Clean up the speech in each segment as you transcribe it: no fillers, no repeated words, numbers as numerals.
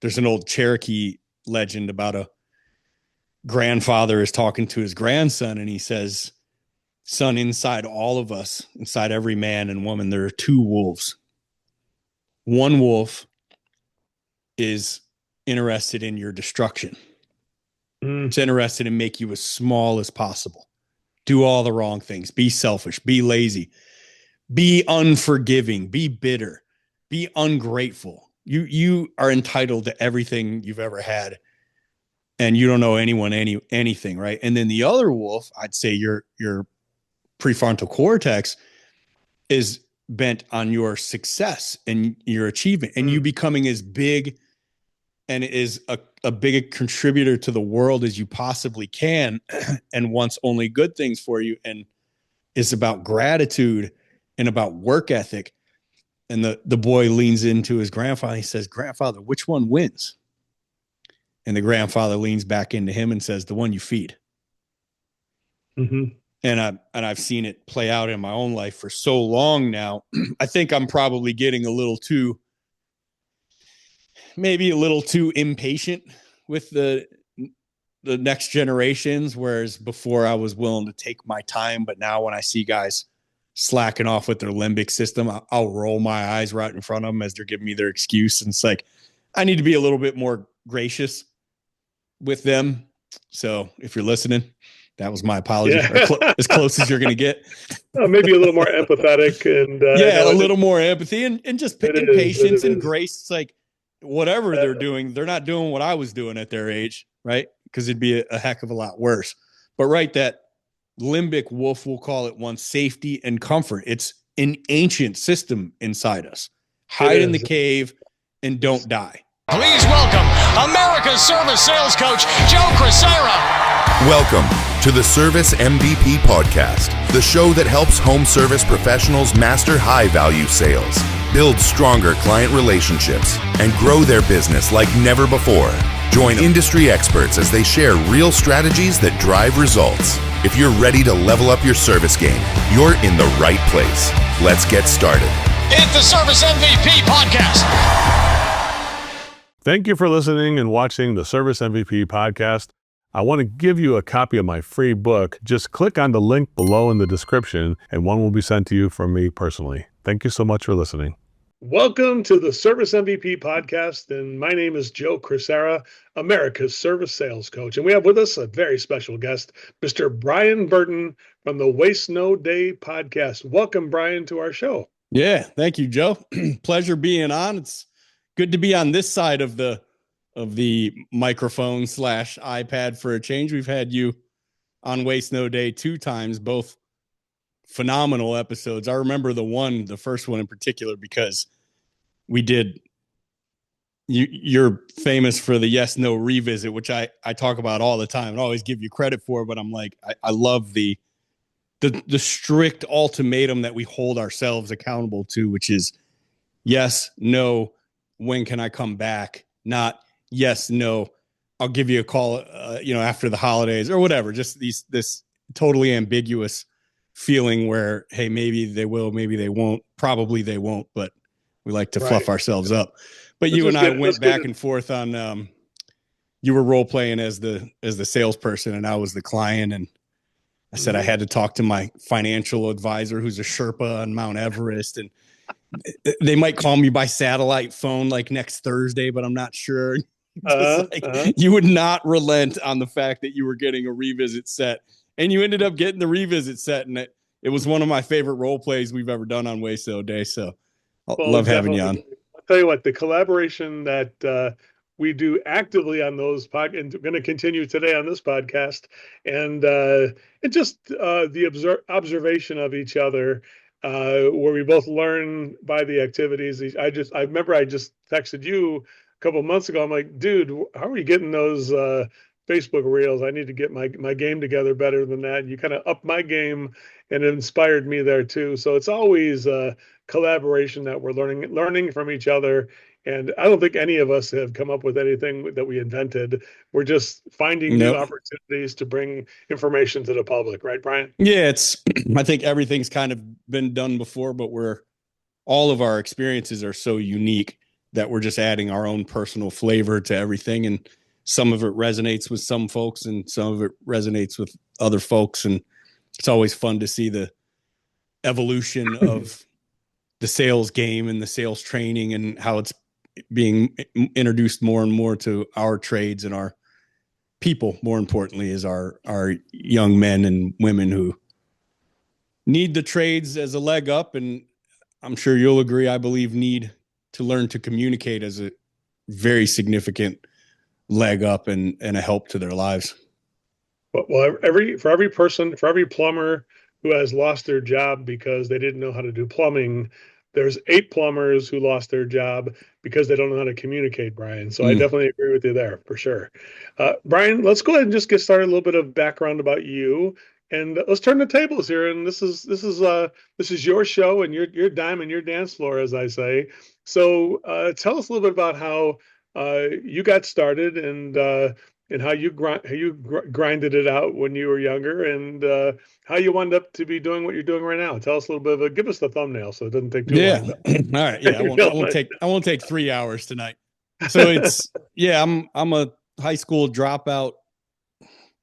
there's an old Cherokee legend about a grandfather is talking to his grandson, and he says, son, inside all of us, inside every man and woman, there are two wolves. One wolf is interested in your destruction. It's interested in make you as small as possible. Do all the wrong things. Be selfish. Be lazy. Be unforgiving. Be bitter. Be ungrateful. You are entitled to everything you've ever had, and you don't know anyone anything, right? And then the other wolf, I'd say your prefrontal cortex is bent on your success and your achievement and you becoming as big and is a big contributor to the world as you possibly can and wants only good things for you and is about gratitude and about work ethic. And the boy leans into his grandfather. He says, grandfather, which one wins? And the grandfather leans back into him and says, the one you feed. Mm-hmm. And I've seen it play out in my own life for so long now. I think I'm probably getting maybe a little too impatient with the next generations, whereas before I was willing to take my time. But now when I see guys slacking off with their limbic system, I'll roll my eyes right in front of them as they're giving me their excuse. And it's like, I need to be a little bit more gracious with them. So if you're listening, that was my apology. Yeah. As close as you're going to get. Maybe a little more empathetic and a little more empathy and just patience and grace. It's like whatever they're doing, they're not doing what I was doing at their age, right? Because it'd be a heck of a lot worse. But right, that limbic wolf, we'll call it, wants safety and comfort. It's an ancient system inside us. Hide in the cave and don't die. Please welcome America's service sales coach, Joe Crisara. Welcome to the Service MVP Podcast, the show that helps home service professionals master high-value sales, build stronger client relationships, and grow their business like never before. Join industry experts as they share real strategies that drive results. If you're ready to level up your service game, you're in the right place. Let's get started. It's the Service MVP Podcast. Thank you for listening and watching the Service MVP Podcast. I want to give you a copy of my free book. Just click on the link below in the description and one will be sent to you from me personally. Thank you so much for listening. Welcome to the Service MVP Podcast, and my name is Joe Crisara, America's service sales coach. And we have with us a very special guest, Mr. Brian Burton from the Waste No Day podcast. Welcome, Brian, to our show. Yeah, thank you, Joe. Pleasure being on. It's good to be on this side of the microphone / iPad for a change. We've had you on Waste No Day 2 times, both phenomenal episodes. I remember the first one in particular, because we did, you're famous for the yes, no revisit, which I talk about all the time and always give you credit for, but I'm like, I love the strict ultimatum that we hold ourselves accountable to, which is yes, no, when can I come back? Not yes, no, I'll give you a call, after the holidays or whatever. Just this totally ambiguous feeling where, hey, maybe they will, maybe they won't, probably they won't, but we like to fluff ourselves up. But you and I went back and forth on, you were role playing as the salesperson and I was the client. And I said I had to talk to my financial advisor, who's a Sherpa on Mount Everest. And they might call me by satellite phone like next Thursday, but I'm not sure. You would not relent on the fact that you were getting a revisit set, and you ended up getting the revisit set. And it was one of my favorite role plays we've ever done on Waste No Day. So love having you on. I'll tell you what, the collaboration that we do actively on those podcasts, and we're going to continue today on this podcast, and just the observation of each other, where we both learn by the activities. I remember I just texted you a couple of months ago. I'm like, dude, how are you getting those Facebook reels? I need to get my game together better than that. And you kind of upped my game, and it inspired me there too. So it's always a collaboration that we're learning from each other. And I don't think any of us have come up with anything that we invented. We're just finding new opportunities to bring information to the public. Right, Brian? Yeah, I think everything's kind of been done before, but all of our experiences are so unique that we're just adding our own personal flavor to everything. And some of it resonates with some folks and some of it resonates with other folks. And it's always fun to see the evolution of the sales game and the sales training and how it's being introduced more and more to our trades and our people. More importantly, is our young men and women who need the trades as a leg up. And I'm sure you'll agree, I believe, need to learn to communicate as a very significant leg up and a help to their lives. Well, for every plumber who has lost their job because they didn't know how to do plumbing, there's 8 plumbers who lost their job because they don't know how to communicate, Brian. So I definitely agree with you there for sure. Brian, let's go ahead and just get started. A little bit of background about you, and let's turn the tables here. And this is your show and your dime and your dance floor, as I say. So tell us a little bit about how you got started and how you grinded it out when you were younger, and how you wound up to be doing what you're doing right now. Tell us a little bit give us the thumbnail so it doesn't take too long. All right. Yeah. I won't take 3 hours tonight. So it's, I'm a high school dropout,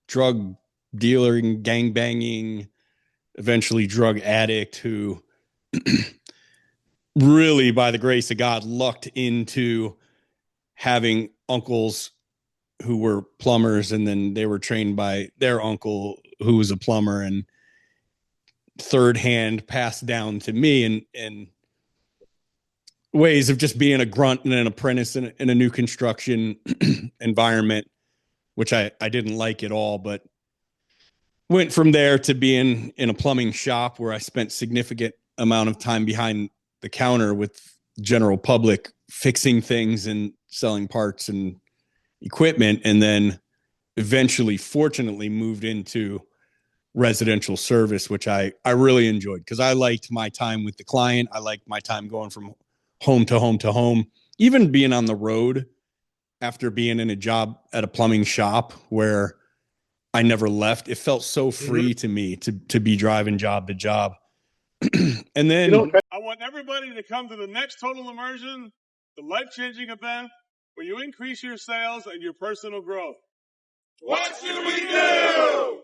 drug dealer and gang banging, eventually drug addict who really, by the grace of God, lucked into having uncles who were plumbers, and then they were trained by their uncle who was a plumber, and third hand passed down to me and ways of just being a grunt and an apprentice in a new construction environment, which I didn't like at all, but went from there to being in a plumbing shop where I spent significant amount of time behind the counter with general public, fixing things and selling parts and equipment. And then eventually, fortunately, moved into residential service, which I really enjoyed because I liked my time with the client. I liked my time going from home to home to home, even being on the road after being in a job at a plumbing shop where I never left. It felt so free to me to be driving job to job. And then I want everybody to come to the next total immersion, the life-changing event where you increase your sales and your personal growth. What should we do?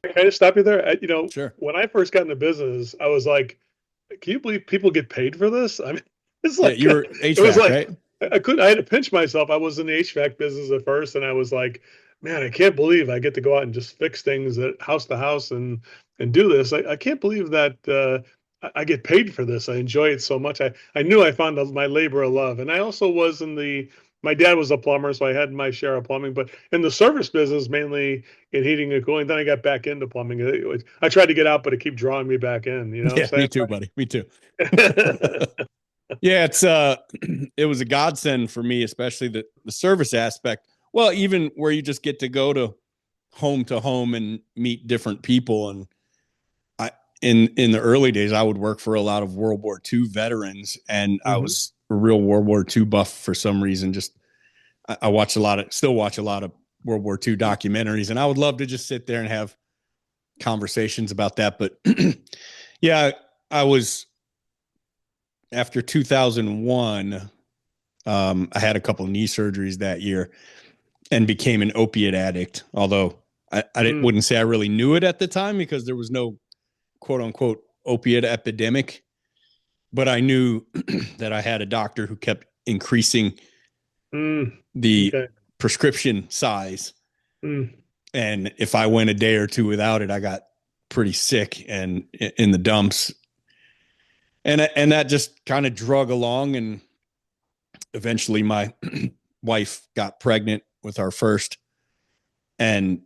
Can I just stop you there? Sure. When I first got into business, I was like, can you believe people get paid for this? I mean, it's like, you were HVAC, it was like, right? I had to pinch myself. I was in the HVAC business at first, and I was like, man, I can't believe I get to go out and just fix things at house to house and do this. I can't believe that I get paid for this. I enjoy it so much. I knew I found my labor of love. And I also was my dad was a plumber, so I had my share of plumbing, but in the service business, mainly in heating and cooling. Then I got back into plumbing. I tried to get out, but it kept drawing me back in, Yeah, me too, buddy. Me too. Yeah, it was a godsend for me, especially the service aspect. Well, even where you just get to go to home and meet different people. And in the early days, I would work for a lot of World War II veterans, and I was a real World War II buff for some reason. Just I still watch a lot of World War II documentaries, and I would love to just sit there and have conversations about that. But yeah, I was, after 2001, I had a couple of knee surgeries that year and became an opiate addict. Although I wouldn't say I really knew it at the time because there was no quote unquote opiate epidemic, but I knew that I had a doctor who kept increasing the prescription size. And if I went a day or two without it, I got pretty sick and in the dumps. And that just kind of drug along. And eventually my wife got pregnant with our first, and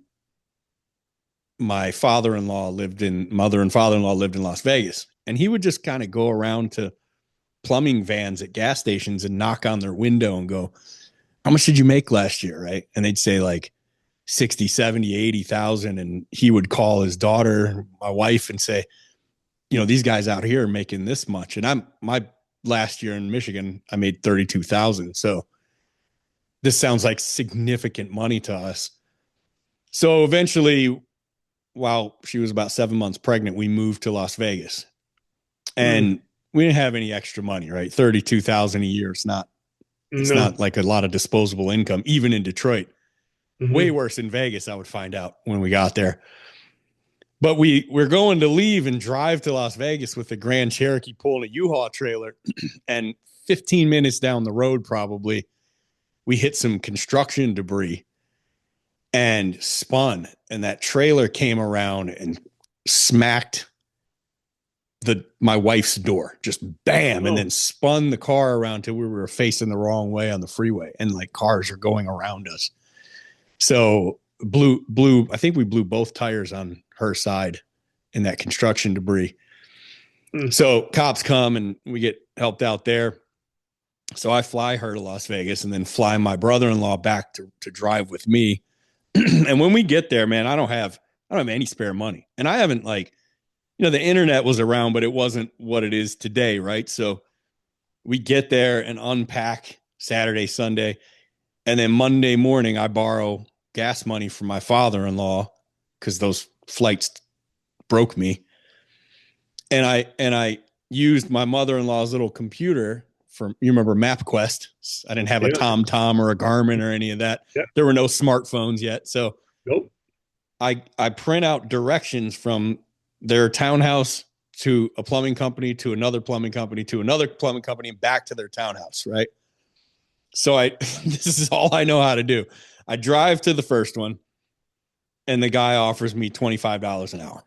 my mother and father-in-law lived in Las Vegas, and he would just kind of go around to plumbing vans at gas stations and knock on their window and go, how much did you make last year? Right. And they'd say like 60, 70, 80,000. And he would call his daughter, my wife, and say, these guys out here are making this much. And my last year in Michigan, I made 32,000. So this sounds like significant money to us. So eventually while she was about 7 months pregnant, we moved to Las Vegas, and we didn't have any extra money, right? $32,000 a year. It's not like a lot of disposable income, even in Detroit. Way worse in Vegas, I would find out when we got there. But we're going to leave and drive to Las Vegas with the Grand Cherokee pulling a U-Haul trailer. And 15 minutes down the road, probably, we hit some construction debris and spun. And that trailer came around and smacked my wife's door, just bam, and then spun the car around till we were facing the wrong way on the freeway. And like cars are going around us. So I think we blew both tires on her side in that construction debris. So cops come and we get helped out there. So I fly her to Las Vegas and then fly my brother-in-law back to drive with me. And when we get there, man, I don't have any spare money. And I haven't the internet was around, but it wasn't what it is today. Right. So we get there and unpack Saturday, Sunday. And then Monday morning, I borrow gas money from my father-in-law because those flights broke me. And I used my mother-in-law's little computer you remember MapQuest. I didn't have a TomTom or a Garmin or any of that. Yeah. There were no smartphones yet. So I print out directions from their townhouse to a plumbing company, to another plumbing company, to another plumbing company, and back to their townhouse. Right. So this is all I know how to do. I drive to the first one and the guy offers me $25 an hour.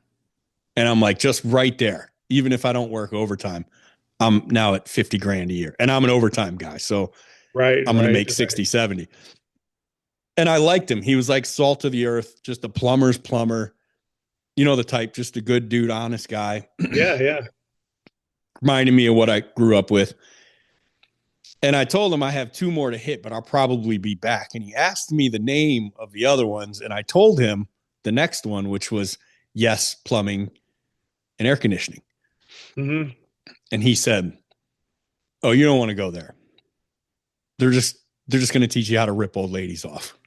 And I'm like, just right there. Even if I don't work overtime, I'm now at $50,000 a year and I'm an overtime guy. So I'm going to make 60, 70. And I liked him. He was like salt of the earth, just a plumber's plumber, the type, just a good dude, honest guy. Yeah. Reminded me of what I grew up with. And I told him I have 2 more to hit, but I'll probably be back. And he asked me the name of the other ones. And I told him the next one, which was Yes Plumbing and Air Conditioning. And he said, "Oh, you don't want to go there. They're just going to teach you how to rip old ladies off."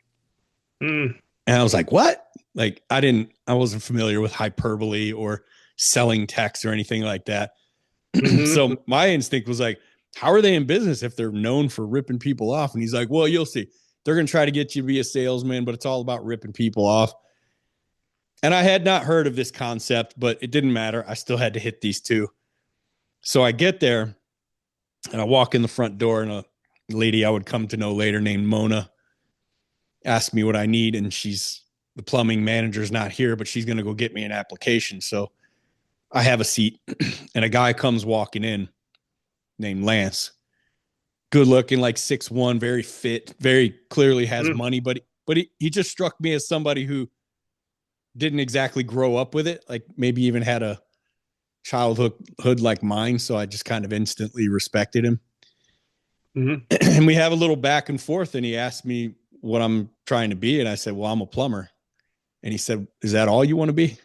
And I was like, "What?" Like I wasn't familiar with hyperbole or selling text or anything like that. So my instinct was like, how are they in business if they're known for ripping people off? And he's like, "Well, you'll see. They're going to try to get you to be a salesman, but it's all about ripping people off." And I had not heard of this concept, but it didn't matter. I still had to hit these 2. So I get there and I walk in the front door, and a lady I would come to know later named Mona asked me what I need. And the plumbing manager's not here, but she's going to go get me an application. So I have a seat and a guy comes walking in named Lance, good looking, like 6'1", very fit, very clearly has money, but he just struck me as somebody who didn't exactly grow up with it. Like maybe even had a childhood like mine. So I just kind of instantly respected him. And we have a little back and forth, and he asked me what I'm trying to be. And I said, "Well, I'm a plumber." And he said, "Is that all you want to be?"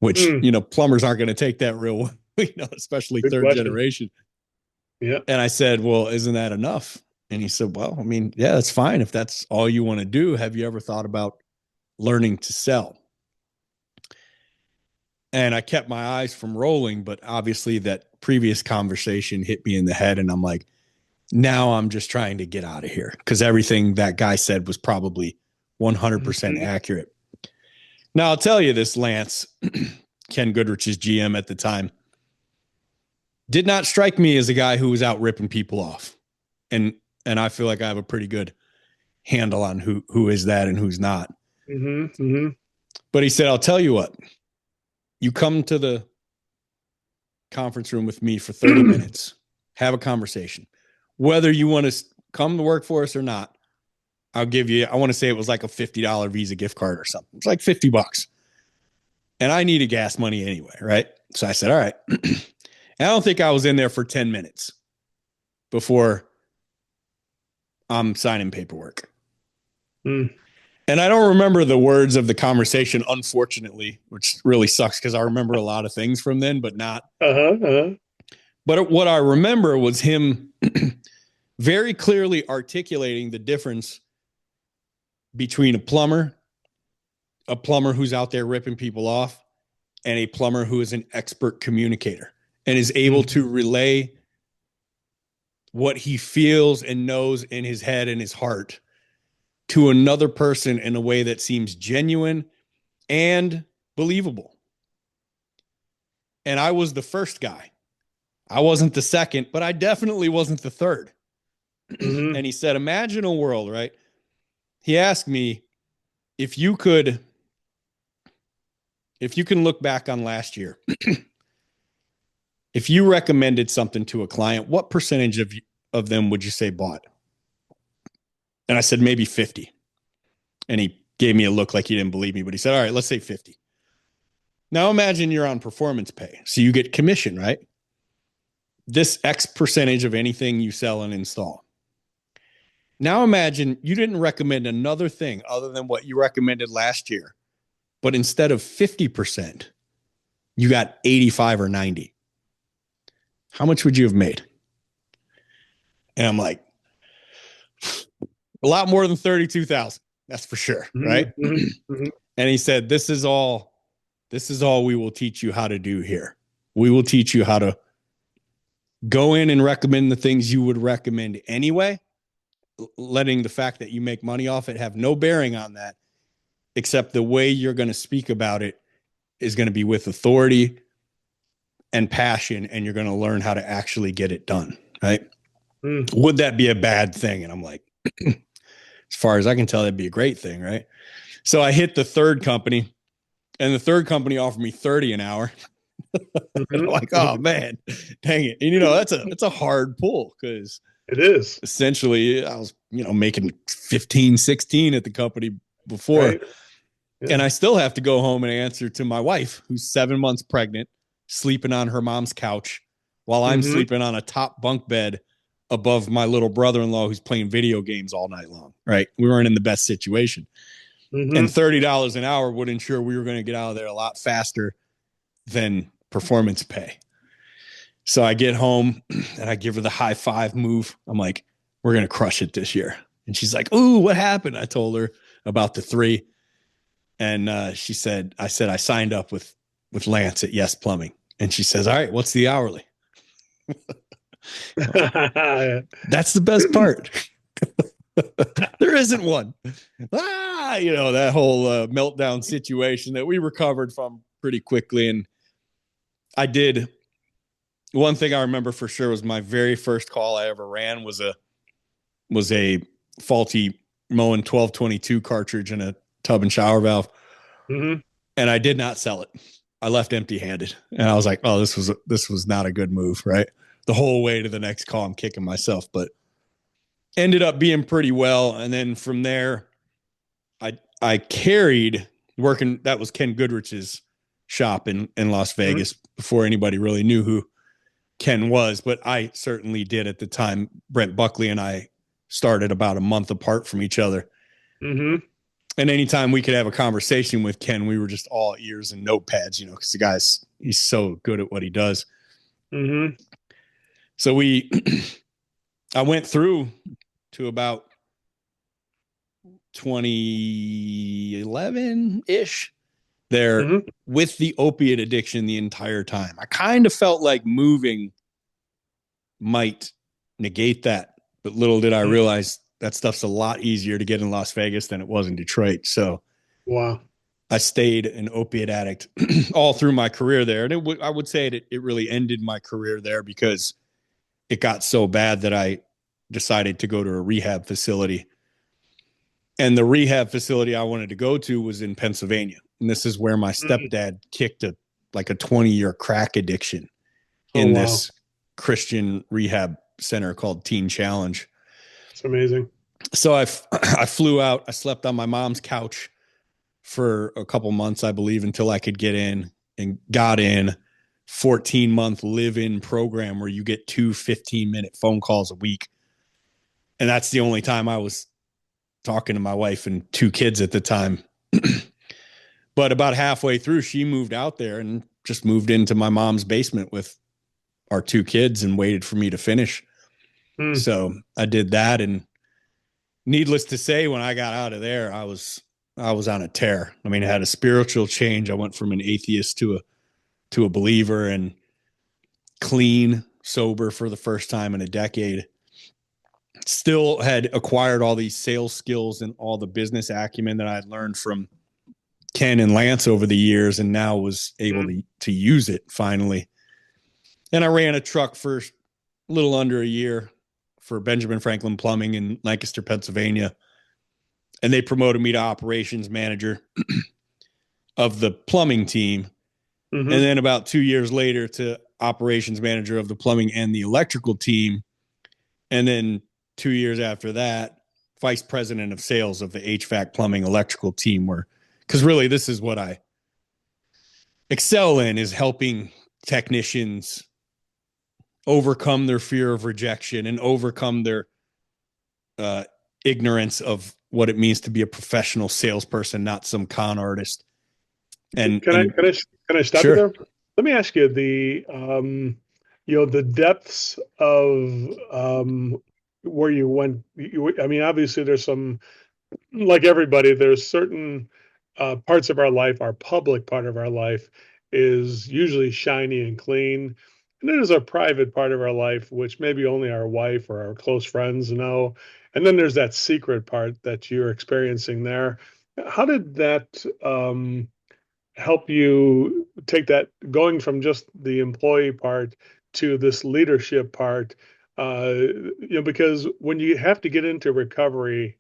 Which, plumbers aren't going to take that real well, especially good third question. Generation. Yeah. And I said, "Well, isn't that enough?" And he said, "Well, I mean, yeah, that's fine. If that's all you want to do, have you ever thought about learning to sell?" And I kept my eyes from rolling, but obviously that previous conversation hit me in the head. And I'm like, now I'm just trying to get out of here, because everything that guy said was probably 100% accurate. Now I'll tell you this, Lance, Ken Goodrich's GM at the time, did not strike me as a guy who was out ripping people off. And I feel like I have a pretty good handle on who is that and who's not. But he said, "I'll tell you what, you come to the conference room with me for 30 minutes, have a conversation. Whether you want to come to work for us or not, I'll give you, I want to say it was like a $50 Visa gift card or something. It's like $50. And I needed gas money anyway, right?" So I said, "All right." And I don't think I was in there for 10 minutes before I'm signing paperwork. And I don't remember the words of the conversation, unfortunately, which really sucks because I remember a lot of things from then, but not. But what I remember was him very clearly articulating the difference between a plumber a plumber who's out there ripping people off, and a plumber who is an expert communicator and is able to relay what he feels and knows in his head and his heart to another person in a way that seems genuine and believable. And I was the first guy. I wasn't the second, but I definitely wasn't the third. And he said, imagine a world, right? He asked me, if you can look back on last year, if you recommended something to a client, what percentage of them would you say bought? And I said, maybe 50. And he gave me a look like he didn't believe me, but he said, all right, let's say 50. Now imagine you're on performance pay. So you get commission, right? This X percentage of anything you sell and install. Now imagine you didn't recommend another thing other than what you recommended last year, but instead of 50%, you got 85 or 90. How much would you have made? And I'm like, a lot more than 32,000. That's for sure. Right. And he said, this is all we will teach you how to do here. We will teach you how to go in and recommend the things you would recommend anyway, letting the fact that you make money off it have no bearing on that, except the way you're going to speak about it is going to be with authority and passion, and you're going to learn how to actually get it done. Right. Would that be a bad thing? And I'm like, as far as I can tell, that'd be a great thing. Right. So I hit the third company, and the third company offered me 30 an hour. I'm like, oh man, dang it. And that's a hard pull, because it is essentially I was, making 15, 16 at the company before. Right. Yeah. And I still have to go home and answer to my wife, who's 7 months pregnant, sleeping on her mom's couch while I'm sleeping on a top bunk bed above my little brother-in-law who's playing video games all night long. Right. We weren't in the best situation. And $30 an hour would ensure we were going to get out of there a lot faster than performance pay. So I get home and I give her the high five move. I'm like, we're going to crush it this year. And she's like, ooh, what happened? I told her about the 3. And I said, I signed up with Lance at Yes Plumbing. And she says, all right, what's the hourly? That's the best part. There isn't one. That whole meltdown situation that we recovered from pretty quickly. And I did. One thing I remember for sure was my very first call I ever ran was a faulty Moen 1222 cartridge in a tub and shower valve. And I did not sell it. I left empty handed, and I was like, oh, this was not a good move. Right. The whole way to the next call, I'm kicking myself, but ended up being pretty well. And then from there, I carried working. That was Ken Goodrich's shop in Las Vegas before anybody really knew who Ken was, but I certainly did at the time. Brent Buckley and I started about a month apart from each other. And anytime we could have a conversation with Ken, we were just all ears and notepads, because the he's so good at what he does. So I went through to about 2011-ish there with the opiate addiction the entire time. I kind of felt like moving might negate that, but little did I realize that stuff's a lot easier to get in Las Vegas than it was in Detroit. So wow, I stayed an opiate addict all through my career there. And I would say it really ended my career there, because it got so bad that I decided to go to a rehab facility. And the rehab facility I wanted to go to was in Pennsylvania. And this is where my stepdad kicked a 20-year crack addiction in this Christian rehab center called Teen Challenge. It's amazing. So I flew out. I slept on my mom's couch for a couple months, I believe, until I could get in, and got in. 14-month live-in program where you get 2 15-minute phone calls a week. And that's the only time I was talking to my wife and 2 kids at the time. But about halfway through, she moved out there and just moved into my mom's basement with our 2 kids and waited for me to finish. So I did that. And needless to say, when I got out of there, I was I was on a tear. I mean, I had a spiritual change. I went from an atheist to a believer, and clean, sober for the first time in a decade. Still had acquired all these sales skills and all the business acumen that I had learned from Ken and Lance over the years, and now was able to use it finally. And I ran a truck for a little under a year for Benjamin Franklin Plumbing in Lancaster, Pennsylvania. And they promoted me to operations manager of the plumbing team. And then about 2 years later to operations manager of the plumbing and the electrical team. And then 2 years after that, vice president of sales of the HVAC plumbing electrical team, because really this is what I excel in, is helping technicians overcome their fear of rejection and overcome their ignorance of what it means to be a professional salesperson, not some con artist. And can I stop sure. you there? Let me ask you the depths of where you went. I mean, obviously there's some, like everybody, there's certain parts of our life, our public part of our life is usually shiny and clean. And then there's a private part of our life, which maybe only our wife or our close friends know. And then there's that secret part that you're experiencing there. How did that help you take that, going from just the employee part to this leadership part? Because when you have to get into recovery,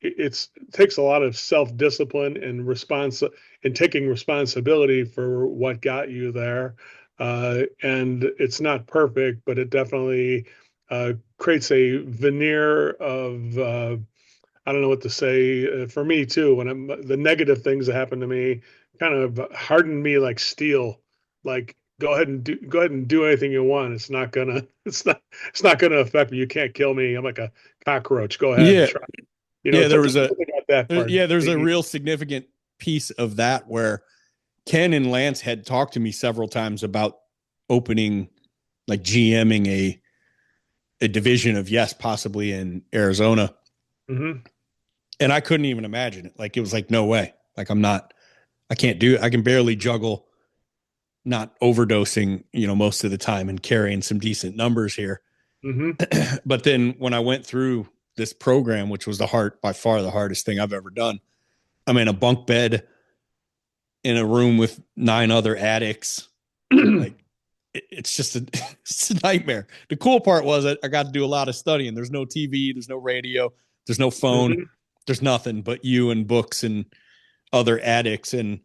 it takes a lot of self-discipline and taking responsibility for what got you there. And it's not perfect, but it definitely creates a veneer of I don't know what to say. For me too, when the negative things that happen to me kind of hardened me like steel. Like, go ahead and do anything you want. It's not gonna affect me. You can't kill me. I'm like a cockroach. Go ahead and try. There's a real significant piece of that where Ken and Lance had talked to me several times about opening, like GMing a division of possibly in Arizona. And I couldn't even imagine it. Like, it was like, no way. Like, I can't do it. I can barely juggle not overdosing, most of the time and carrying some decent numbers here. But then when I went through this program, which was by far the hardest thing I've ever done, I'm in a bunk bed in a room with 9 other addicts. Like, it's just it's a nightmare. The cool part was I got to do a lot of studying. There's no TV, there's no radio, there's no phone, there's nothing but you and books and other addicts. And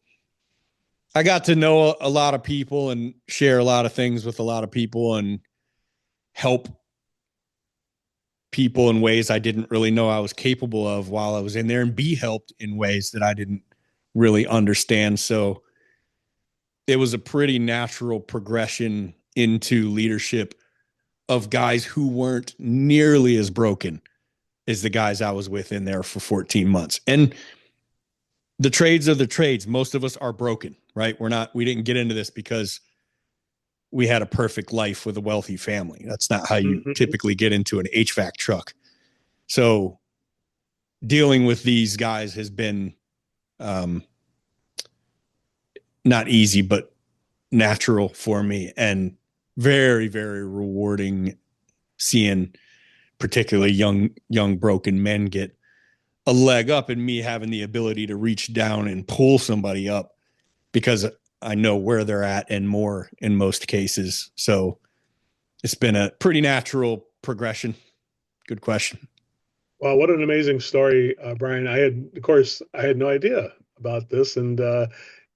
I got to know a lot of people and share a lot of things with a lot of people and help people in ways I didn't really know I was capable of while I was in there, and be helped in ways that I didn't really understand. So it was a pretty natural progression into leadership of guys who weren't nearly as broken as the guys I was with in there for 14 months. And the trades are the trades. Most of us are broken, right? We didn't get into this because we had a perfect life with a wealthy family. That's not how you typically get into an HVAC truck. So dealing with these guys has been not easy, but natural for me, and very, very rewarding seeing particularly young broken men get a leg up, and me having the ability to reach down and pull somebody up because I know where they're at and more in most cases. So it's been a pretty natural progression. Good question. Well, what an amazing story, Brian. I had no idea about this, and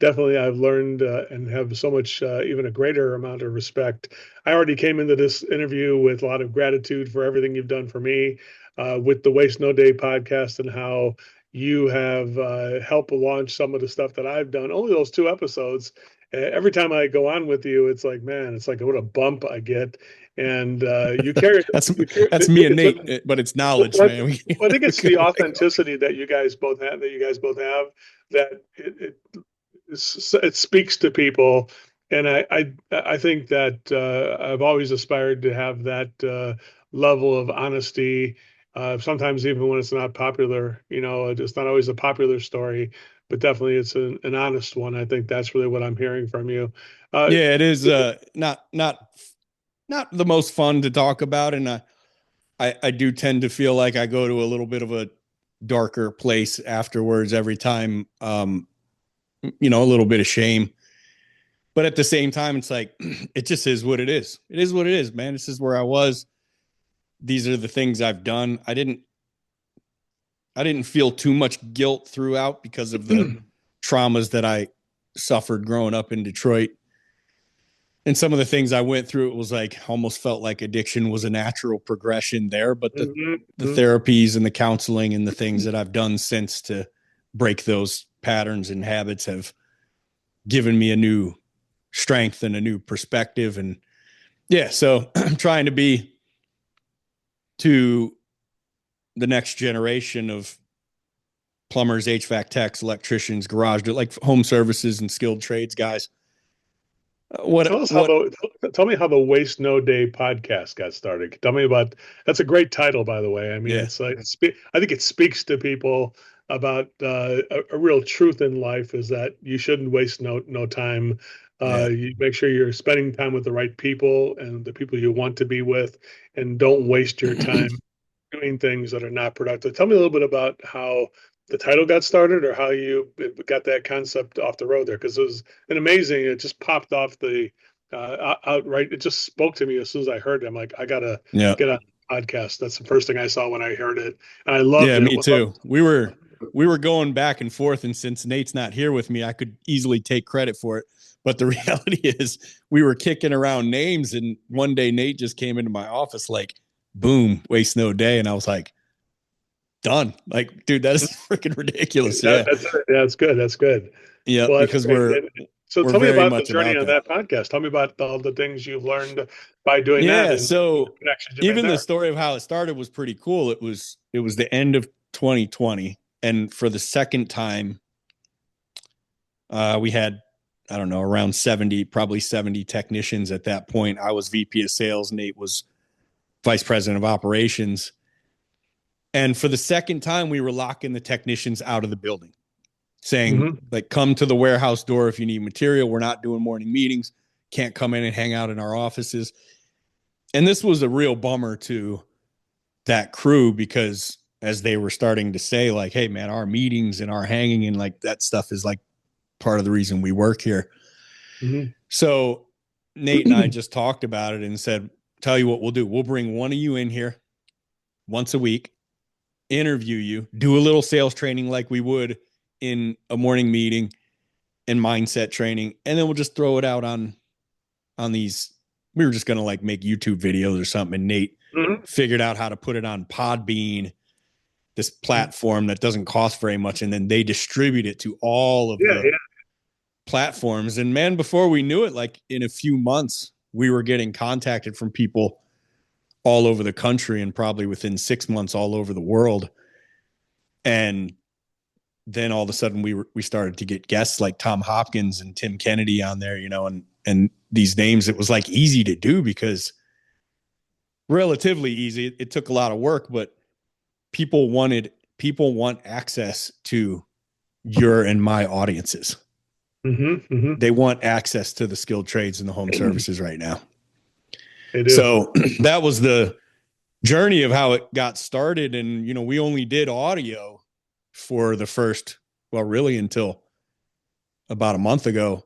definitely I've learned and have so much, even a greater amount of respect. I already came into this interview with a lot of gratitude for everything you've done for me with the Waste No Day podcast, and how you have helped launch some of the stuff that I've done. Only those 2 episodes. Every time I go on with you, it's like, man, it's like what a bump I get. And you carry that's me and Nate, but it's knowledge, man. I think it's the authenticity that you guys both have. That it speaks to people, and I think that I've always aspired to have that level of honesty Sometimes even when it's not popular, it's not always a popular story, but definitely it's an honest one. I think that's really what I'm hearing from you. Yeah, it is not the most fun to talk about, and I do tend to feel like I go to a little bit of a darker place afterwards every time. A little bit of shame, but at the same time, it's like it just is what it is. It is what it is, man. This is where I was. These are the things I've done. I didn't feel too much guilt throughout because of the traumas that I suffered growing up in Detroit. And some of the things I went through, it was like almost felt like addiction was a natural progression there. But the therapies and the counseling and the things that I've done since to break those patterns and habits have given me a new strength and a new perspective. And yeah, so I'm trying to be to the next generation of plumbers, HVAC techs, electricians, garage, like home services and skilled trades guys. Tell me how the Waste No Day podcast got started. Tell me about, that's a great title, by the way. I mean, It's like, I think it speaks to people about a real truth in life is that you shouldn't waste no time. You make sure you're spending time with the right people and the people you want to be with, and don't waste your time doing things that are not productive. Tell me a little bit about how the title got started or how you got that concept off the road there, because it was an amazing. It just popped off the outright. It just spoke to me as soon as I heard it. I'm like, I gotta get on the podcast. That's the first thing I saw when I heard it, and I loved it. Yeah, me too. We were going back and forth, and since Nate's not here with me, I could easily take credit for it. But the reality is, we were kicking around names, and one day Nate just came into my office like, "Boom, Waste No Day," and I was like, done. Like, dude, that is freaking ridiculous. That's good. That's good. Yeah, well, because we're tell me about the journey on that podcast. Tell me about all the things you've learned by doing that. Yeah, so even the story of how it started was pretty cool. It was the end of 2020, and for the second time, we had, I don't know, around 70 technicians at that point. I was VP of sales. Nate was vice president of operations. And for the second time, we were locking the technicians out of the building, saying, like, come to the warehouse door if you need material. We're not doing morning meetings. Can't come in and hang out in our offices. And this was a real bummer to that crew, because as they were starting to say, like, hey, man, our meetings and our hanging and like that stuff is like part of the reason we work here. So Nate and I just talked about it and said, tell you what we'll do. We'll bring one of you in here once a week, interview you, do a little sales training like we would in a morning meeting and mindset training. And then we'll just throw it out on these. We were just going to like make YouTube videos or something. And Nate figured out how to put it on Podbean, this platform that doesn't cost very much. And then they distribute it to all of the platforms. And man, before we knew it, like in a few months, we were getting contacted from people all over the country, and probably within 6 months all over the world. And then all of a sudden we started to get guests like Tom Hopkins and Tim Kennedy on there, and these names. It was like easy to do, because relatively easy. It took a lot of work, but people want access to your and my audiences. They want access to the skilled trades and the home services right now. So that was the journey of how it got started. And, we only did audio for the first, really until about a month ago.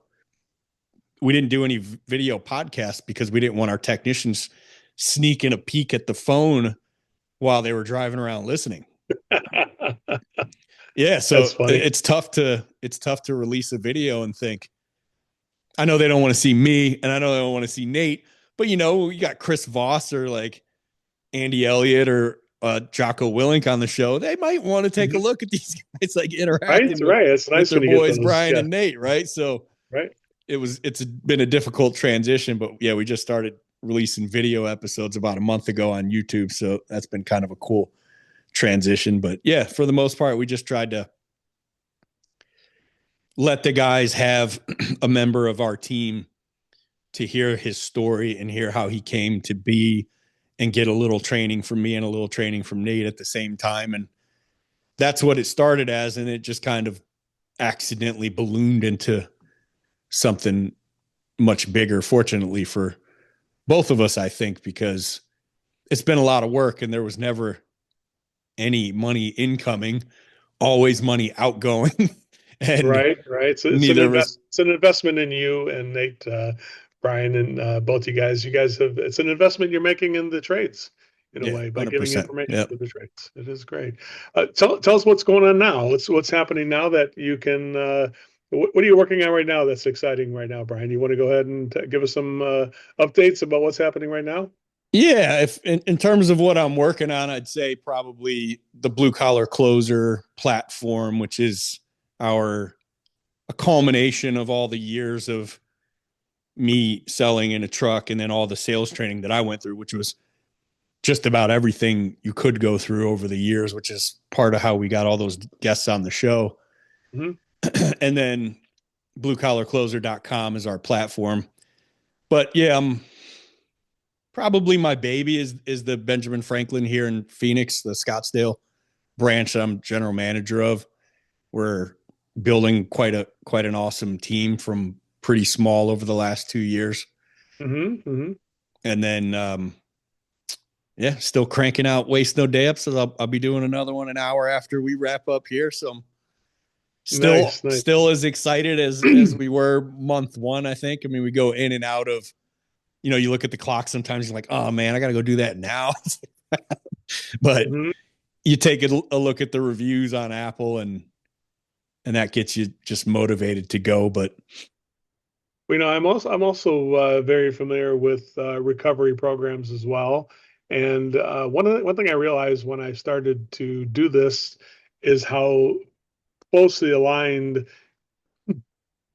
We didn't do any video podcasts because we didn't want our technicians sneaking a peek at the phone while they were driving around listening. Yeah. So it's tough to release a video and think, I know they don't want to see me, and I know they don't want to see Nate, but you got Chris Voss or like Andy Elliott or Jocko Willink on the show. They might want to take a look at these guys, like interacting It's nice with their boys, Brian and Nate. Right. So it's been a difficult transition, but yeah, we just started releasing video episodes about a month ago on YouTube. So that's been kind of a cool transition, but yeah, for the most part, we just tried to let the guys have a member of our team to hear his story and hear how he came to be and get a little training from me and a little training from Nate at the same time. And that's what it started as. And it just kind of accidentally ballooned into something much bigger, fortunately for both of us, I think, because it's been a lot of work and there was never any money incoming, always money outgoing. And right. So it's an investment in you and Nate, Brian, and both you guys. You guys have, it's an investment you're making in the trades in a way by 100%. giving information Yep. to the trades. It is great. Tell us what's going on now. What's happening now that you can. What are you working on right now that's exciting right now, Brian? You want to go ahead and give us some updates about what's happening right now? Yeah, if in terms of what I'm working on, I'd say probably the blue collar closer platform, which is a culmination of all the years of me selling in a truck and then all the sales training that I went through, which was just about everything you could go through over the years, which is part of how we got all those guests on the show. Mm-hmm. And then bluecollarcloser.com is our platform. But yeah, probably my baby is the Benjamin Franklin here in Phoenix, the Scottsdale branch that I'm general manager of. We're building quite an awesome team from pretty small over the last 2 years. Mm-hmm. Mm-hmm. And then, still cranking out Waste No Day Ups. So I'll be doing another one an hour after we wrap up here. So I'm still as excited as we were month one, I think. I mean, we go in and out of, you look at the clock sometimes, you're like, oh man, I got to go do that now. But mm-hmm. You take a look at the reviews on Apple and that gets you just motivated to go. But I'm also very familiar with recovery programs as well. And one thing I realized when I started to do this is how closely aligned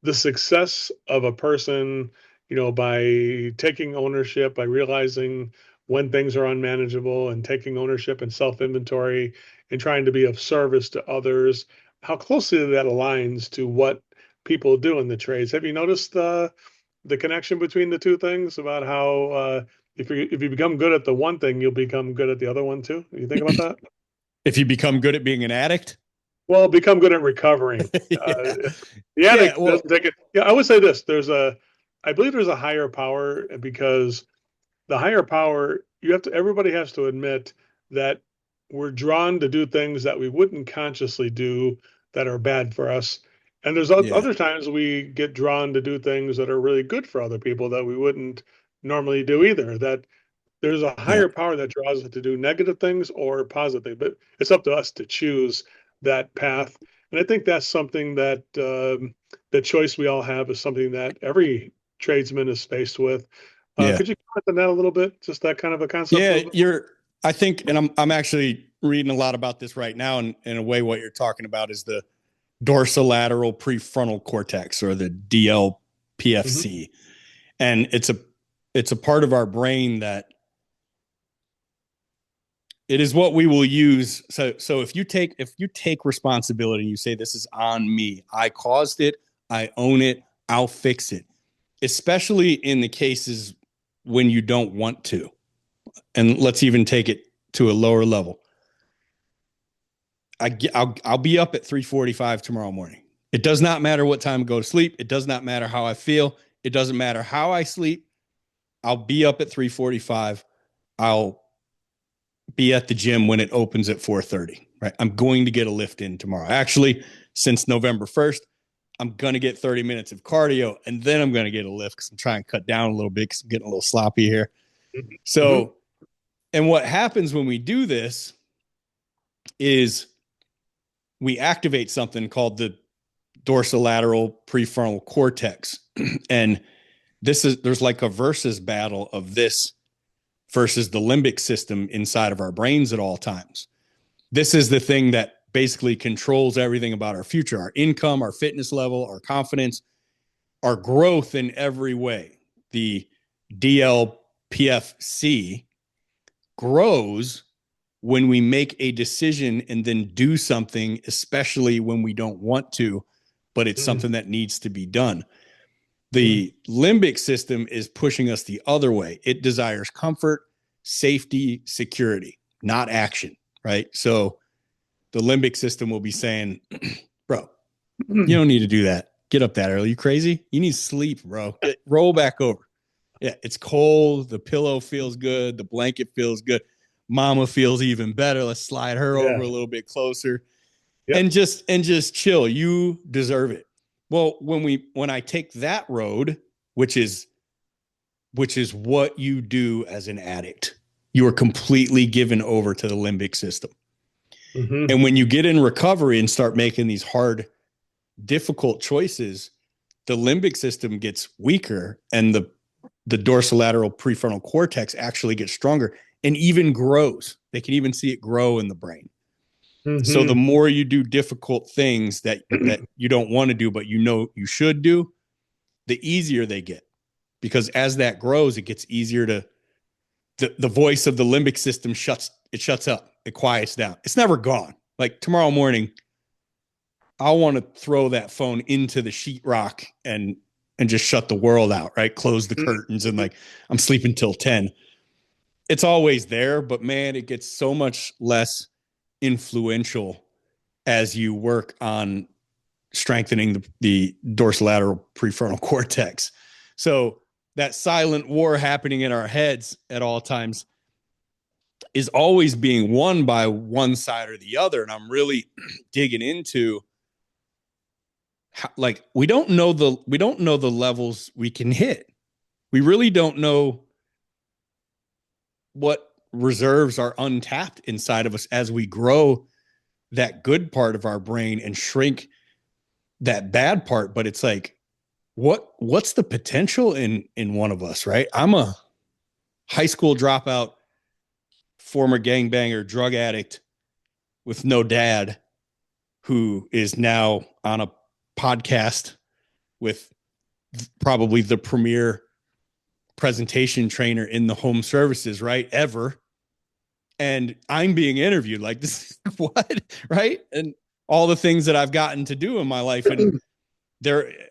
the success of a person, by taking ownership, by realizing when things are unmanageable and taking ownership and self-inventory and trying to be of service to others, how closely that aligns to what people do in the trades. Have you noticed the connection between the two things about how if you become good at the one thing, you'll become good at the other one too? You think about that? If you become good at being an addict? Well, become good at recovering. The addict doesn't take it. Yeah, I would say this. I believe there's a higher power, because the higher power, everybody has to admit that we're drawn to do things that we wouldn't consciously do that are bad for us. And there's other times we get drawn to do things that are really good for other people that we wouldn't normally do either. That there's a higher power that draws us to do negative things or positive things, but it's up to us to choose that path. And I think that's something that the choice we all have is something that every tradesman is faced with. Could you comment on that a little bit? Just that kind of a concept? Yeah, I think, and I'm actually reading a lot about this right now. And in a way, what you're talking about is the dorsolateral prefrontal cortex, or the DLPFC. Mm-hmm. And it's a part of our brain that it is what we will use. So if you take responsibility and you say, this is on me, I caused it, I own it, I'll fix it. Especially in the cases when you don't want to. And let's even take it to a lower level. I'll be up at 3:45 tomorrow morning. It does not matter what time I go to sleep. It does not matter how I feel. It doesn't matter how I sleep. I'll be up at 3:45. I'll be at the gym when it opens at 4:30. Right? I'm going to get a lift in tomorrow. Actually, since November 1st, I'm going to get 30 minutes of cardio, and then I'm going to get a lift because I'm trying to cut down a little bit because I'm getting a little sloppy here. Mm-hmm. So, and what happens when we do this is we activate something called the dorsolateral prefrontal cortex. And there's like a versus battle of this versus the limbic system inside of our brains at all times. This is the thing that basically controls everything about our future, our income, our fitness level, our confidence, our growth in every way. The DLPFC grows when we make a decision and then do something, especially when we don't want to, but it's something that needs to be done. The limbic system is pushing us the other way. It desires comfort. safety, security, not action, right? So the limbic system will be saying, bro, you don't need to do that. Get up that early. You crazy? You need sleep, bro. Roll back over. Yeah, it's cold. The pillow feels good. The blanket feels good. Mama feels even better. Let's slide her over a little bit closer. Yep. And just chill. You deserve it. Well, when I take that road, which is what you do as an addict, you are completely given over to the limbic system. Mm-hmm. And when you get in recovery and start making these hard, difficult choices, the limbic system gets weaker and the dorsolateral prefrontal cortex actually gets stronger and even grows. They can even see it grow in the brain. Mm-hmm. So the more you do difficult things that you don't want to do, but you know you should do, the easier they get. Because as that grows, it gets easier to, the voice of the limbic system shuts up. It quiets down. It's never gone. Like tomorrow morning, I want to throw that phone into the sheetrock and just shut the world out, right? Close the curtains and like, I'm sleeping till 10. It's always there, but man, it gets so much less influential as you work on strengthening the dorsolateral prefrontal cortex. So that silent war happening in our heads at all times is always being won by one side or the other. And I'm really digging into how, like, we don't know the levels we can hit. We really don't know what reserves are untapped inside of us as we grow that good part of our brain and shrink that bad part. But it's like, what's the potential in one of us, right? I'm a high school dropout, former gangbanger, drug addict with no dad, who is now on a podcast with probably the premier presentation trainer in the home services, right? Ever. And I'm being interviewed like, this is what, right? And all the things that I've gotten to do in my life. And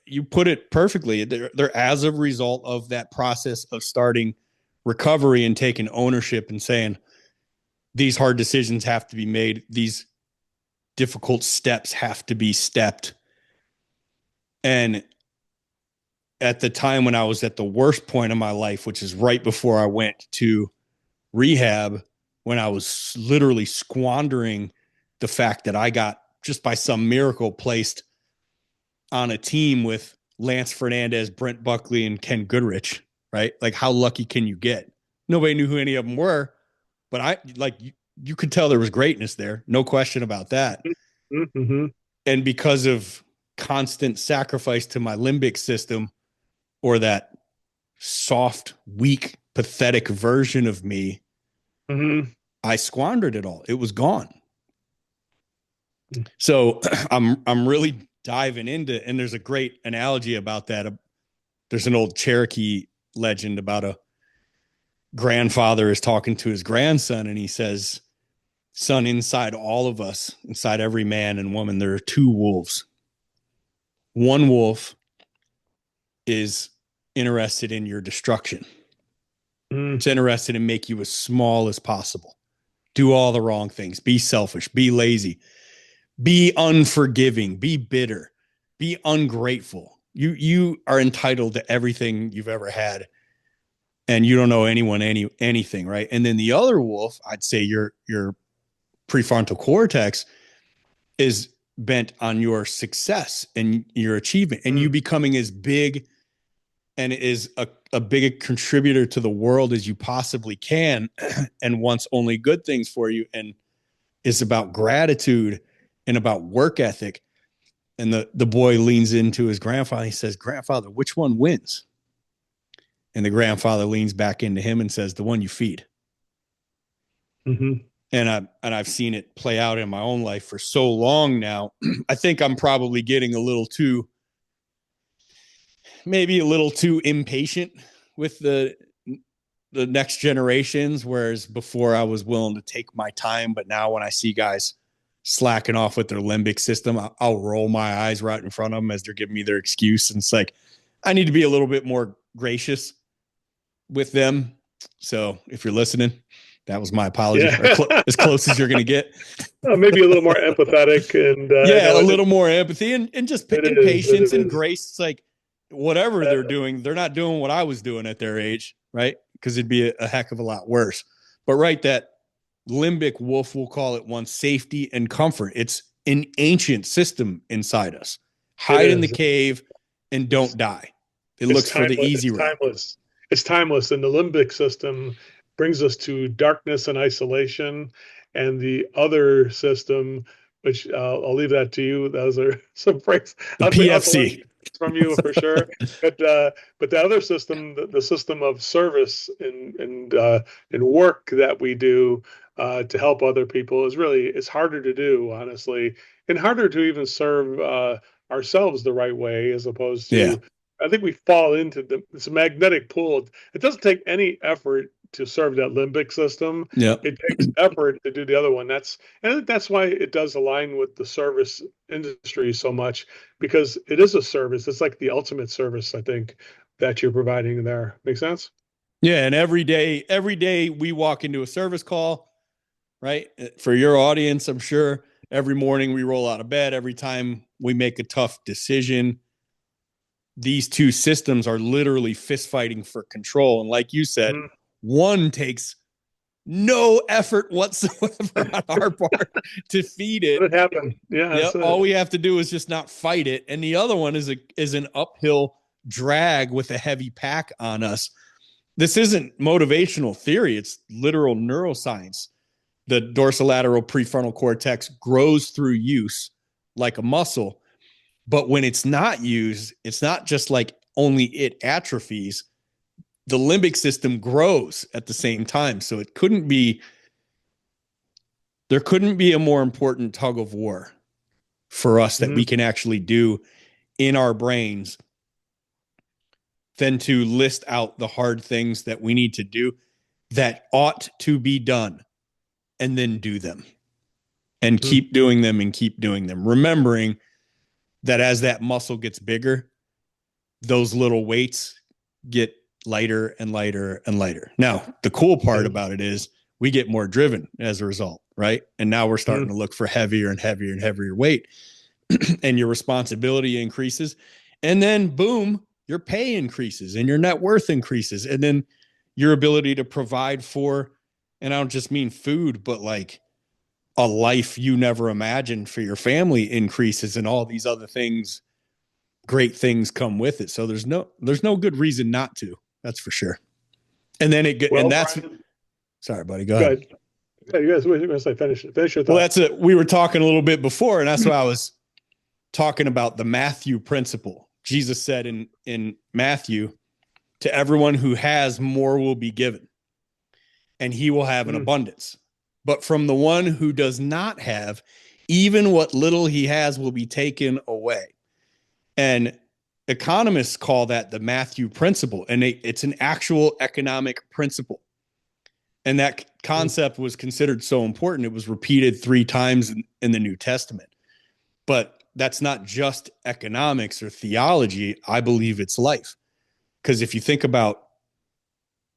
you put it perfectly. They're as a result of that process of starting recovery and taking ownership and saying, these hard decisions have to be made. These difficult steps have to be stepped. And at the time when I was at the worst point of my life, which is right before I went to rehab, when I was literally squandering the fact that I got, just by some miracle, placed on a team with Lance Fernandez, Brent Buckley, and Ken Goodrich, right? Like, how lucky can you get? Nobody knew who any of them were, but you could tell there was greatness there. No question about that. Mm-hmm. And because of constant sacrifice to my limbic system, or that soft, weak, pathetic version of me, mm-hmm, I squandered it all. It was gone. So I'm really diving into, and there's a great analogy about that. There's an old Cherokee legend about a grandfather is talking to his grandson, and he says, son, inside all of us, inside every man and woman, there are two wolves. One wolf is interested in your destruction. It's interested in make you as small as possible. Do all the wrong things. Be selfish. Be lazy. Be unforgiving. Be bitter. Be ungrateful. You are entitled to everything you've ever had, and you don't know anyone anything, right? And then the other wolf, I'd say your prefrontal cortex, is bent on your success and your achievement and you becoming as big and is a big contributor to the world as you possibly can, and wants only good things for you, and is about gratitude and about work ethic. And the boy leans into his grandfather. He says, grandfather, which one wins? And the grandfather leans back into him and says, the one you feed. Mm-hmm. And I've seen it play out in my own life for so long now. I think I'm probably getting maybe a little too impatient with the next generations. Whereas before I was willing to take my time, but now when I see guys slacking off with their limbic system, I'll roll my eyes right in front of them as they're giving me their excuse. And it's like, I need to be a little bit more gracious with them. So if you're listening, that was my apology. Yeah. As close as you're going to get. Maybe a little more empathetic and a little more empathy and just patience and is. grace. It's like whatever they're doing, they're not doing what I was doing at their age, right? Because it'd be a heck of a lot worse. But right, that limbic wolf, we'll call it one, safety and comfort. It's an ancient system inside us. Hide in the cave and don't die. It looks for the easy route. It's timeless. And the limbic system brings us to darkness and isolation. And the other system, which I'll leave that to you. Those are some phrases. The PFC. From you for sure. But the other system, the system of service and work that we do to help other people it's harder to do, honestly, and harder to even serve ourselves the right way, as opposed to, I think we fall into it's a magnetic pull. It doesn't take any effort to serve that limbic system. Yeah. It takes effort to do the other one. That's why it does align with the service industry so much, because it is a service. It's like the ultimate service, I think, that you're providing there. Make sense? Yeah. And every day we walk into a service call, right? For your audience, I'm sure every morning we roll out of bed, every time we make a tough decision, these two systems are literally fist fighting for control. And like you said, one takes no effort whatsoever on our part to feed it. What happened? Yeah. All we have to do is just not fight it. And the other one is an uphill drag with a heavy pack on us. This isn't motivational theory. It's literal neuroscience. The dorsolateral prefrontal cortex grows through use like a muscle. But when it's not used, it's not just like only it atrophies. The limbic system grows at the same time. So there couldn't be a more important tug of war for us that we can actually do in our brains than to list out the hard things that we need to do that ought to be done, and then do them and keep doing them and keep doing them. Remembering that as that muscle gets bigger, those little weights get lighter and lighter and lighter. Now, the cool part about it is we get more driven as a result, right? And now we're starting to look for heavier and heavier and heavier weight, and your responsibility increases. And then boom, your pay increases and your net worth increases. And then your ability to provide for, and I don't just mean food, but like a life you never imagined for your family increases, and all these other things, great things come with it. So there's no good reason not to. That's for sure. And then Brian, sorry, buddy. Go ahead. Yeah, you guys were going to say finish your thought. Well, that's it. We were talking a little bit before, and that's why I was talking about the Matthew principle. Jesus said in Matthew, to everyone who has, more will be given, and he will have an abundance. But from the one who does not have, even what little he has will be taken away. And economists call that the Matthew principle, and it's an actual economic principle. And that concept was considered so important, it was repeated 3 times in the New Testament. But that's not just economics or theology. I believe it's life. Because if you think about,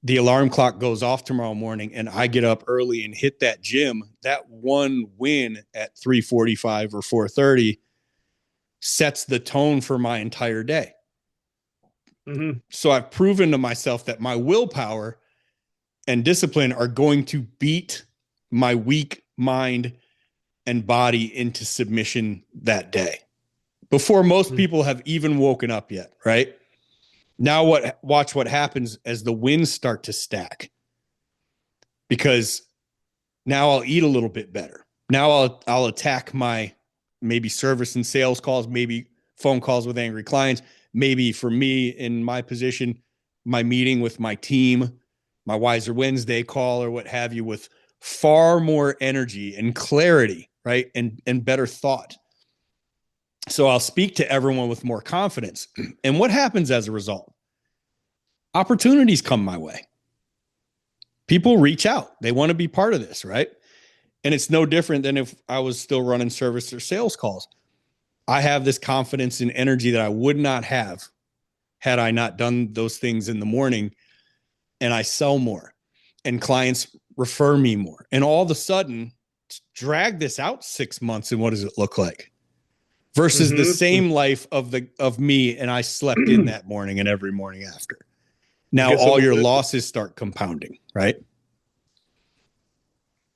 the alarm clock goes off tomorrow morning and I get up early and hit that gym, that one win at 3:45 or 4:30 sets the tone for my entire day. So I've proven to myself that my willpower and discipline are going to beat my weak mind and body into submission that day before most people have even woken up yet, right? Now watch what happens as the wins start to stack, because now I'll eat a little bit better. Now I'll attack my maybe service and sales calls, maybe phone calls with angry clients, maybe for me in my position, my meeting with my team, my Wiser Wednesday call or what have you, with far more energy and clarity, right? And better thought. So I'll speak to everyone with more confidence. And what happens as a result? Opportunities come my way. People reach out. They want to be part of this, right? And it's no different than if I was still running service or sales calls. I have this confidence and energy that I would not have had I not done those things in the morning, and I sell more. and clients refer me more. And all of a sudden, drag this out 6 months, and what does it look like? Versus the same life of me, and I slept in that morning and every morning after. Now all your losses start compounding, right?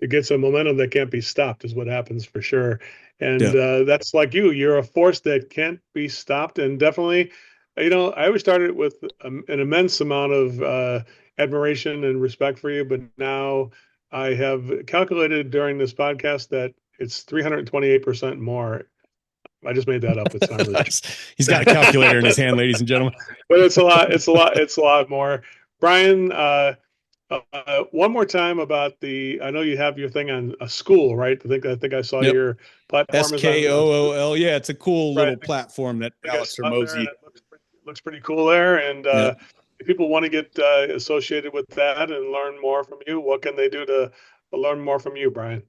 It gets a momentum that can't be stopped is what happens for sure. And that's like you're a force that can't be stopped. And definitely, I always started with an immense amount of admiration and respect for you. But now I have calculated during this podcast that it's 328% more. I just made that up. It's not really He's got a calculator in his hand, ladies and gentlemen. But it's a lot more. Brian, one more time about I know you have your thing on a school, right? I think I saw your platform. SKOOL. Yeah, it's a cool little platform that Alex Hormozy. Looks pretty cool there. And if people want to get associated with that and learn more from you, what can they do to learn more from you, Brian?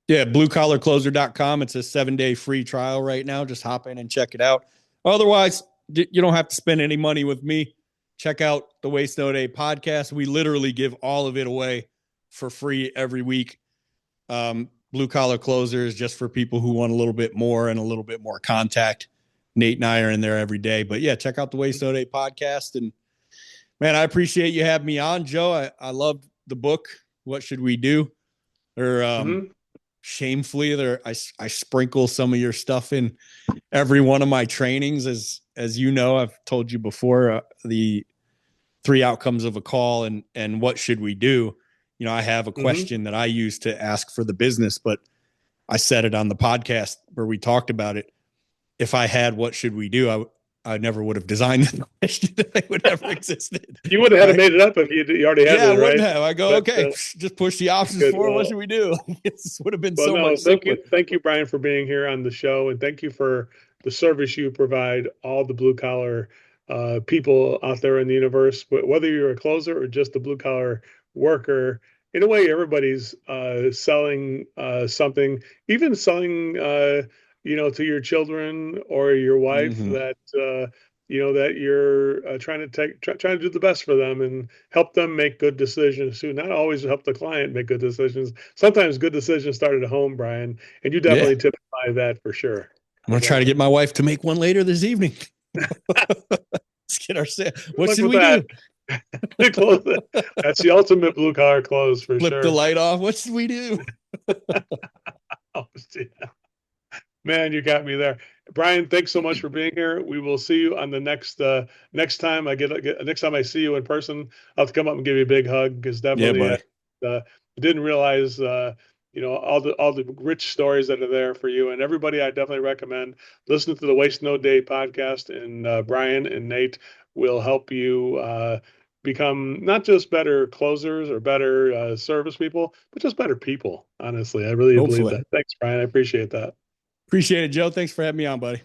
Yeah, bluecollarcloser.com. It's a 7-day free trial right now. Just hop in and check it out. Otherwise, you don't have to spend any money with me. Check out the Waste No Day podcast. We literally give all of it away for free every week. Blue Collar Closer is just for people who want a little bit more and a little bit more contact. Nate and I are in there every day. But yeah, check out the Waste No Day podcast. And man, I appreciate you having me on, Joe. I loved the book, What Should We Do? Or shamefully, I sprinkle some of your stuff in every one of my trainings. As you know, I've told you before, the 3 outcomes of a call and what should we do? I have a question that I use to ask for the business, but I said it on the podcast where we talked about it. If I had what should we do, I never would have designed the question that they would have existed. You would have had to made it up if you already had it, right? Yeah, I wouldn't have. I go, just push the options forward. What should we do? This would have been much simpler. Thank you, Brian, for being here on the show. And thank you for the service you provide all the blue collar people out there in the universe, whether you're a closer or just a blue collar worker. In a way, everybody's selling something, even selling to your children or your wife that that you're trying to do the best for them and help them make good decisions too. Not always help the client make good decisions. Sometimes good decisions start at home, Brian, and you definitely typify that for sure. I'm gonna try to get my wife to make one later this evening. Let's get our sale. What should we do? That's the ultimate blue collar close for sure. Flip the light off. What should we do? Oh, yeah. Man, you got me there. Brian, thanks so much for being here. We will see you on the next time next time I see you in person. I'll have to come up and give you a big hug because definitely didn't realize all the rich stories that are there for you and everybody. I definitely recommend listening to the Waste No Day podcast, and Brian and Nate will help you become not just better closers or better service people, but just better people. Honestly, I really believe that. Thanks, Brian. I appreciate that. Appreciate it, Joe. Thanks for having me on, buddy.